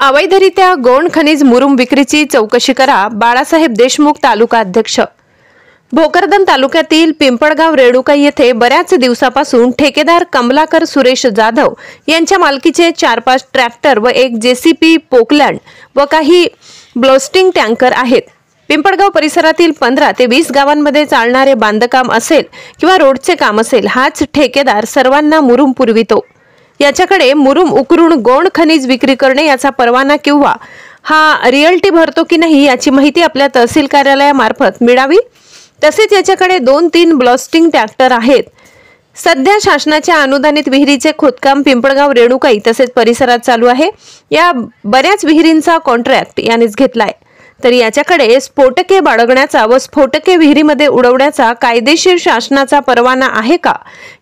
अवैधरित्या गौण खनिज मुरुम विक्रीची चौकशी करा. बाळासाहेब देशमुख, तालुका अध्यक्ष. भोकरदन तालुक्यातील पिंपळगाव रेणुका येथे बऱ्याच दिवसापासून ठेकेदार कमलाकर सुरेश जाधव यांच्या मालकीचे 4-5 ट्रॅक्टर व एक जेसीबी पोकलँड व काही ब्लास्टिंग टँकर आहेत. पिंपळगाव परिसरातील 15 ते 20 गावांमध्ये चालणारे बांधकाम असेल किंवा रोडचे काम असेल, हाच ठेकेदार सर्वांना मुरुम पुरवितो. याच्याकडे मुरुम उकरून गौण खनिज विक्री करणे याचा परवाना किंवा हा रिअल्टी भरतो की नाही याची माहिती आपल्या तहसील कार्यालयामार्फत मिळावी. तसेच याच्याकडे 2-3 ब्लास्टिंग ट्रॅक्टर आहेत. सध्या शासनाच्या अनुदानित विहिरीचे खोदकाम पिंपळगाव रेणुकाई तसेच परिसरात चालू आहे. या बऱ्याच विहिरींचा कॉन्ट्रॅक्ट यानेच घेतलाय. तर याच्याकडे स्फोटके बाळगण्याचा व स्फोटके विहिरीमध्ये उडवण्याचा कायदेशीर शासनाचा परवाना आहे का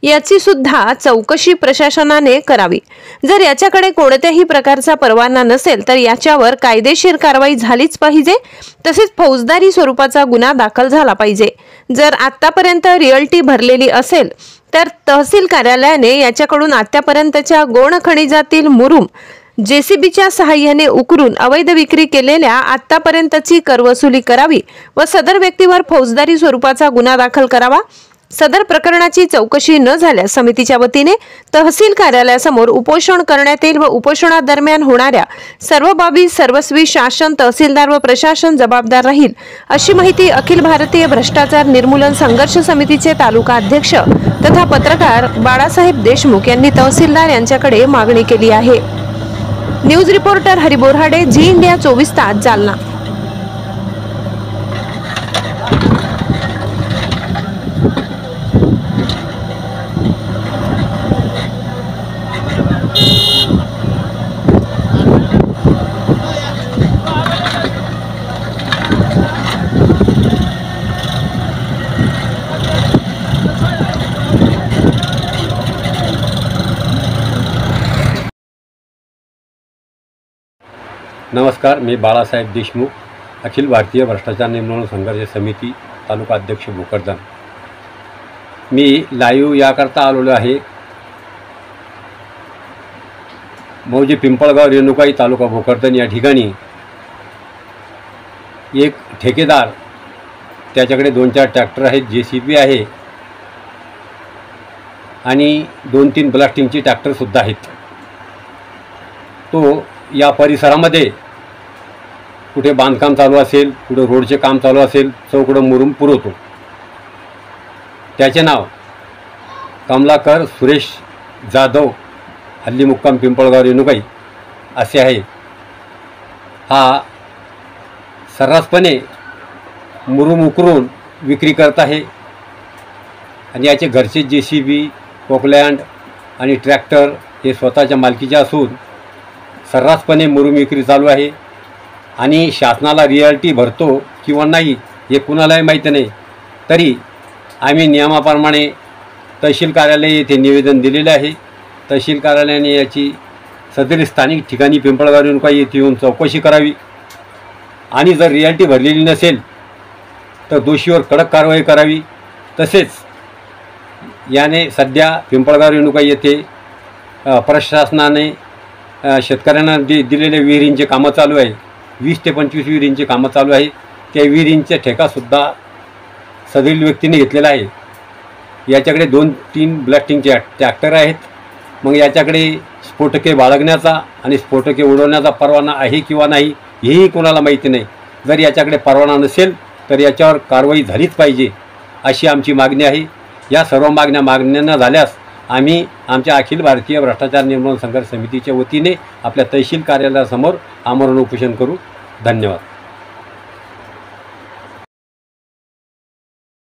याची सुद्धा चौकशी प्रशासनाने करावी. जर याच्याकडे कोणत्याही प्रकारचा परवाना नसेल तर याच्यावर कायदेशीर कारवाई झालीच पाहिजे. तसेच फौजदारी स्वरूपाचा गुन्हा दाखल झाला पाहिजे. जर आतापर्यंत रिअल्टी भरलेली असेल तर तहसील कार्यालयाने याच्याकडून आतापर्यंतच्या गौण खनिजातील मुरुम जेसीबीच्या सहाय्याने उकरून अवैध विक्री केलेल्या आतापर्यंतची करवसुली करावी व सदर व्यक्तीवर फौजदारी स्वरूपाचा गुन्हा दाखल करावा. सदर प्रकरणाची चौकशी न झाल्यास समितीच्या वतीने तहसील कार्यालयासमोर उपोषण करण्यात येईल व उपोषणादरम्यान होणाऱ्या सर्व बाबी सर्वस्वी शासन, तहसीलदार व प्रशासन जबाबदार राहील, अशी माहिती अखिल भारतीय भ्रष्टाचार निर्मूलन संघर्ष समितीचे तालुका अध्यक्ष तथा पत्रकार बाळासाहेब देशमुख यांनी तहसीलदार यांच्याकडे मागणी केली आहे. News reporter Hari Borade, Zee India 24 तास, जालना. नमस्कार, मी बाळासाहेब देशमुख, अखिल भारतीय भ्रष्टाचार निर्मूलन संघर्ष समिती, तालुका अध्यक्ष भोकरदन. मी लाईव्ह याकरता आलेलो आहे. मौजे पिंपळगाव रेणुकाई, तालुका भोकरदन या ठिकाणी एक ठेकेदार, त्याच्याकडे 2-4 ट्रॅक्टर आहेत, जेसीबी आहे आणि 2-3 ब्लास्टिंगचे ट्रॅक्टरसुद्धा आहेत. तो या परिसरामध्ये कुठे बांधकाम चालू असेल, कुठे रोडचे काम चालू असेल, चौकडं मुरुम पुरवतो. त्याचे नाव कमलाकर सुरेश जाधव, हल्ली मुक्काम पिंपळगाव रेणुकाई असे आहे. हा सर्रासपणे मुरुम उकरून विक्री करत आहे आणि याचे घरचे जेसीबी, पोकलँड आणि ट्रॅक्टर हे स्वतःच्या मालकीचे असून सर्रासपणे मुरुम विक्री चालू आहे. आणि शासनाला रिअल्टी भरतो किंवा नाही हे कुणालाही माहीत नाही. तरी आम्ही नियमाप्रमाणे तहसील कार्यालय येथे निवेदन दिलेले आहे. तहसील कार्यालयाने याची सदर स्थानिक ठिकाणी पिंपळगाव रेणुकाई येथे येऊन चौकशी करावी आणि जर रिअल्टी भरलेली नसेल तर दोषीवर कडक कारवाई करावी. तसेच याने सध्या पिंपळगाव रेणुकाई येथे प्रशासनाने शेतकऱ्यांना दिलेल्या विहिरींचे कामं चालू आहे. 20 ते 25 विहिरींचे कामं चालू आहे. त्या विहिरींचा ठेकासुद्धा सदरील व्यक्तीने घेतलेला आहे. याच्याकडे 2-3 ब्लास्टिंगचे ट्रॅक्टर आहेत. मग याच्याकडे स्फोटके बाळगण्याचा आणि स्फोटके उडवण्याचा परवाना आहे किंवा नाही हेही कोणाला माहिती नाही. जर याच्याकडे परवाना नसेल तर याच्यावर कारवाई झालीच पाहिजे अशी आमची मागणी आहे. या सर्व मागण्यांना झाल्यास आम्ही आमच्या अखिल भारतीय भ्रष्टाचार निर्मूलन संघर्ष समितीच्या वतीने आपल्या तहसील कार्यालयासमोर आमरण उपोषण करू. धन्यवाद.